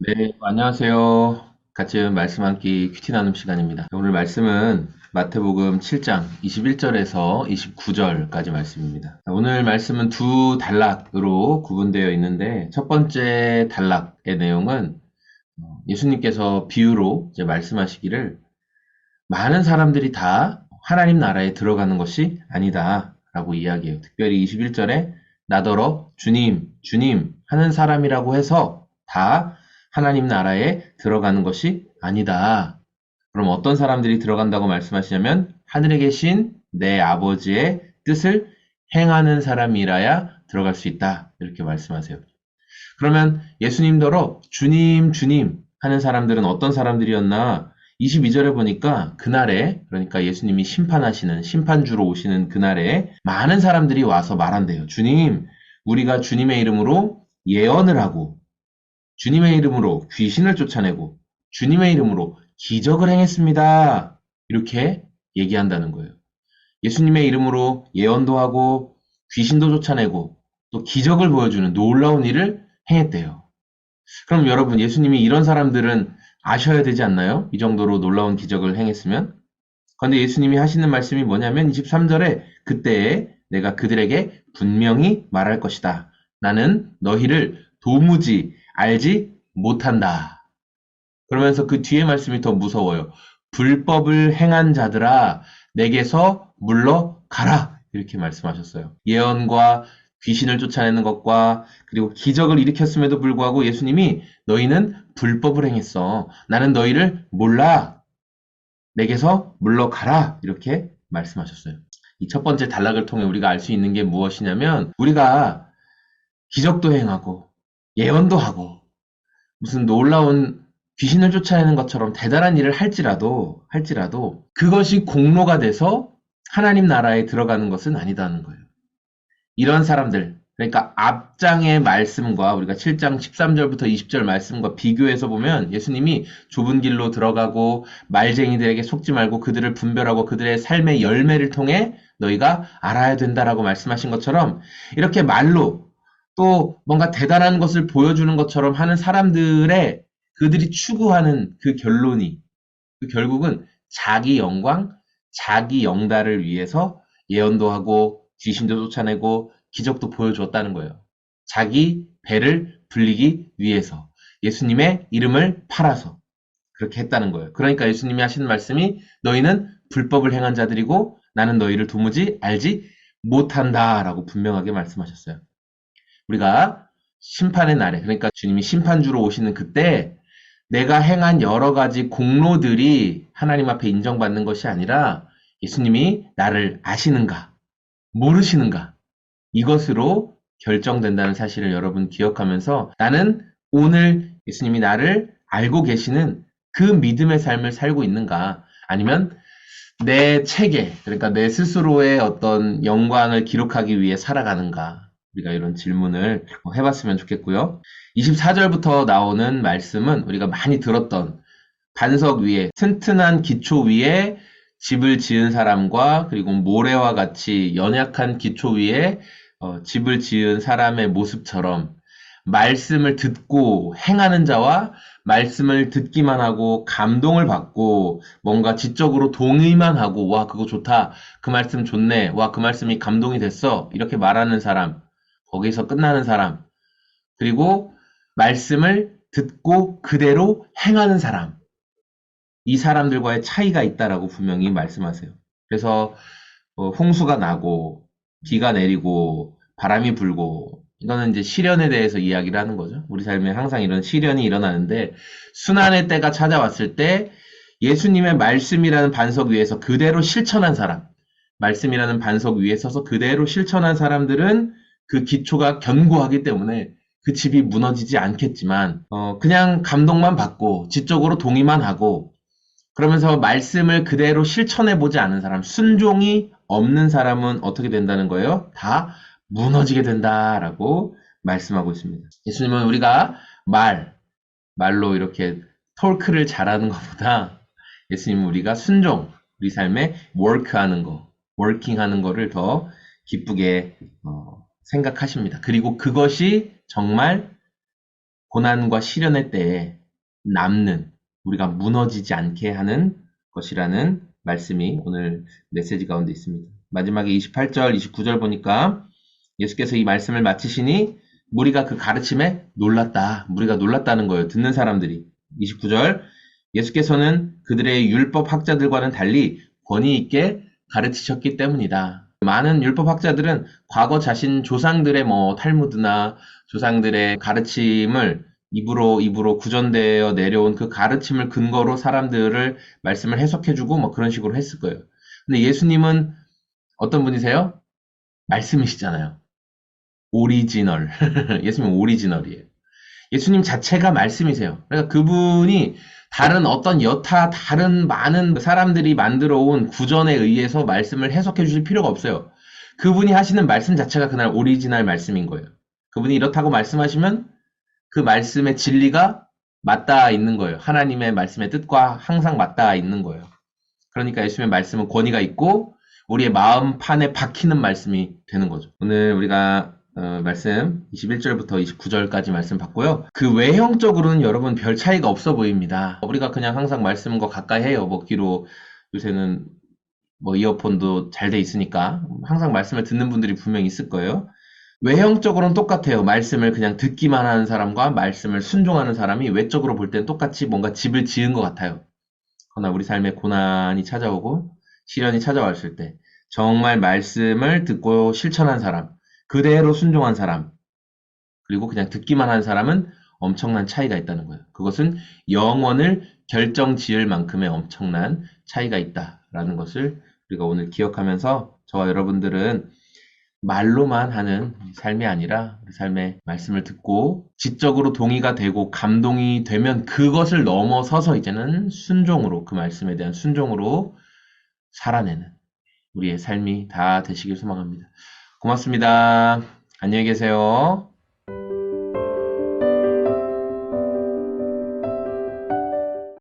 네, 안녕하세요. 같이 말씀 함께 큐티 나눔 시간입니다. 오늘 말씀은 마태복음 7장 21절에서 29절까지 말씀입니다. 오늘 말씀은 두 단락으로 구분되어 있는데 첫 번째 단락의 내용은 예수님께서 비유로 이제 말씀하시기를 많은 사람들이 다 하나님 나라에 들어가는 것이 아니다 라고 이야기해요. 특별히 21절에 나더러 주님, 주님 하는 사람이라고 해서 다 하나님 나라에 들어가는 것이 아니다. 그럼 어떤 사람들이 들어간다고 말씀하시냐면 하늘에 계신 내 아버지의 뜻을 행하는 사람이라야 들어갈 수 있다. 이렇게 말씀하세요. 그러면 예수님더러 주님, 주님 하는 사람들은 어떤 사람들이었나? 22절에 보니까 그날에, 그러니까 예수님이 심판하시는, 심판주로 오시는 그날에 많은 사람들이 와서 말한대요. 주님, 우리가 주님의 이름으로 예언을 하고, 주님의 이름으로 귀신을 쫓아내고, 주님의 이름으로 기적을 행했습니다. 이렇게 얘기한다는 거예요. 예수님의 이름으로 예언도 하고, 귀신도 쫓아내고, 또 기적을 보여주는 놀라운 일을 행했대요. 그럼 여러분, 예수님이 이런 사람들은 아셔야 되지 않나요? 이 정도로 놀라운 기적을 행했으면? 그런데 예수님이 하시는 말씀이 뭐냐면 23절에 그때에 내가 그들에게 분명히 말할 것이다. 나는 너희를 도무지 알지 못한다. 그러면서 그 뒤에 말씀이 더 무서워요. 불법을 행한 자들아 내게서 물러가라. 이렇게 말씀하셨어요. 예언과 귀신을 쫓아내는 것과 그리고 기적을 일으켰음에도 불구하고 예수님이 너희는 불법을 행했어. 나는 너희를 몰라. 내게서 물러가라. 이렇게 말씀하셨어요. 이 첫 번째 단락을 통해 우리가 알 수 있는 게 무엇이냐면 우리가 기적도 행하고 예언도 하고 무슨 놀라운 귀신을 쫓아내는 것처럼 대단한 일을 할지라도 그것이 공로가 돼서 하나님 나라에 들어가는 것은 아니다는 거예요. 이런 사람들, 그러니까 앞장의 말씀과 우리가 7장 13절부터 20절 말씀과 비교해서 보면 예수님이 좁은 길로 들어가고 말쟁이들에게 속지 말고 그들을 분별하고 그들의 삶의 열매를 통해 너희가 알아야 된다라고 말씀하신 것처럼 이렇게 말로 또 뭔가 대단한 것을 보여주는 것처럼 하는 사람들의 그들이 추구하는 그 결론이 그 결국은 자기 영광, 자기 영달을 위해서 예언도 하고 귀신도 쫓아내고 기적도 보여주었다는 거예요. 자기 배를 불리기 위해서 예수님의 이름을 팔아서 그렇게 했다는 거예요. 그러니까 예수님이 하시는 말씀이 너희는 불법을 행한 자들이고 나는 너희를 도무지 알지 못한다라고 분명하게 말씀하셨어요. 우리가 심판의 날에 그러니까 주님이 심판주로 오시는 그때 내가 행한 여러 가지 공로들이 하나님 앞에 인정받는 것이 아니라 예수님이 나를 아시는가, 모르시는가, 이것으로 결정된다는 사실을 여러분 기억하면서 나는 오늘 예수님이 나를 알고 계시는 그 믿음의 삶을 살고 있는가, 아니면 내 체계, 그러니까 내 스스로의 어떤 영광을 기록하기 위해 살아가는가, 우리가 이런 질문을 해봤으면 좋겠고요. 24절부터 나오는 말씀은 우리가 많이 들었던 반석 위에 튼튼한 기초 위에 집을 지은 사람과 그리고 모래와 같이 연약한 기초 위에 집을 지은 사람의 모습처럼 말씀을 듣고 행하는 자와 말씀을 듣기만 하고 감동을 받고 뭔가 지적으로 동의만 하고 와 그거 좋다 그 말씀 좋네 와 그 말씀이 감동이 됐어 이렇게 말하는 사람 거기서 끝나는 사람 그리고 말씀을 듣고 그대로 행하는 사람 이 사람들과의 차이가 있다라고 분명히 말씀하세요. 그래서 홍수가 나고 비가 내리고 바람이 불고 이거는 이제 시련에 대해서 이야기를 하는 거죠. 우리 삶에 항상 이런 시련이 일어나는데 순환의 때가 찾아왔을 때 예수님의 말씀이라는 반석 위에서 그대로 실천한 사람, 말씀이라는 반석 위에 서서 그대로 실천한 사람들은 그 기초가 견고하기 때문에 그 집이 무너지지 않겠지만 그냥 감동만 받고 지적으로 동의만 하고 그러면서 말씀을 그대로 실천해 보지 않은 사람, 순종이 없는 사람은 어떻게 된다는 거예요? 다 무너지게 된다라고 말씀하고 있습니다. 예수님은 우리가 말로 이렇게 톨크를 잘하는 것보다 예수님은 우리가 순종, 우리 삶에 워크하는 거, 워킹하는 거를 더 기쁘게 생각하십니다. 그리고 그것이 정말 고난과 시련의 때에 남는, 우리가 무너지지 않게 하는 것이라는 말씀이 오늘 메시지 가운데 있습니다. 마지막에 28절, 29절 보니까 예수께서 이 말씀을 마치시니 무리가 그 가르침에 놀랐다. 무리가 놀랐다는 거예요. 듣는 사람들이. 29절, 예수께서는 그들의 율법 학자들과는 달리 권위 있게 가르치셨기 때문이다. 많은 율법 학자들은 과거 자신 조상들의 탈무드나 조상들의 가르침을 입으로 구전되어 내려온 그 가르침을 근거로 사람들을 말씀을 해석해주고 그런 식으로 했을 거예요. 근데 예수님은 어떤 분이세요? 말씀이시잖아요. 오리지널. 예수님은 오리지널이에요. 예수님 자체가 말씀이세요. 그러니까 그분이 다른 어떤 여타 다른 많은 사람들이 만들어 온 구전에 의해서 말씀을 해석해 주실 필요가 없어요. 그분이 하시는 말씀 자체가 그날 오리지널 말씀인 거예요. 그분이 이렇다고 말씀하시면 그 말씀의 진리가 맞닿아 있는 거예요. 하나님의 말씀의 뜻과 항상 맞닿아 있는 거예요. 그러니까 예수님의 말씀은 권위가 있고 우리의 마음판에 박히는 말씀이 되는 거죠. 오늘 우리가 말씀 21절부터 29절까지 말씀 봤고요. 그 외형적으로는 여러분 별 차이가 없어 보입니다. 우리가 그냥 항상 말씀과 가까이 해요. 귀로 요새는 이어폰도 잘 돼 있으니까 항상 말씀을 듣는 분들이 분명히 있을 거예요. 외형적으로는 똑같아요. 말씀을 그냥 듣기만 하는 사람과 말씀을 순종하는 사람이 외적으로 볼 땐 똑같이 뭔가 집을 지은 것 같아요. 그러나 우리 삶에 고난이 찾아오고 시련이 찾아왔을 때 정말 말씀을 듣고 실천한 사람, 그대로 순종한 사람, 그리고 그냥 듣기만 한 사람은 엄청난 차이가 있다는 거예요. 그것은 영원을 결정 지을 만큼의 엄청난 차이가 있다라는 것을 우리가 오늘 기억하면서 저와 여러분들은 말로만 하는 삶이 아니라 우리 삶의 말씀을 듣고 지적으로 동의가 되고 감동이 되면 그것을 넘어서서 이제는 순종으로, 그 말씀에 대한 순종으로 살아내는 우리의 삶이 다 되시길 소망합니다. 고맙습니다. 안녕히 계세요.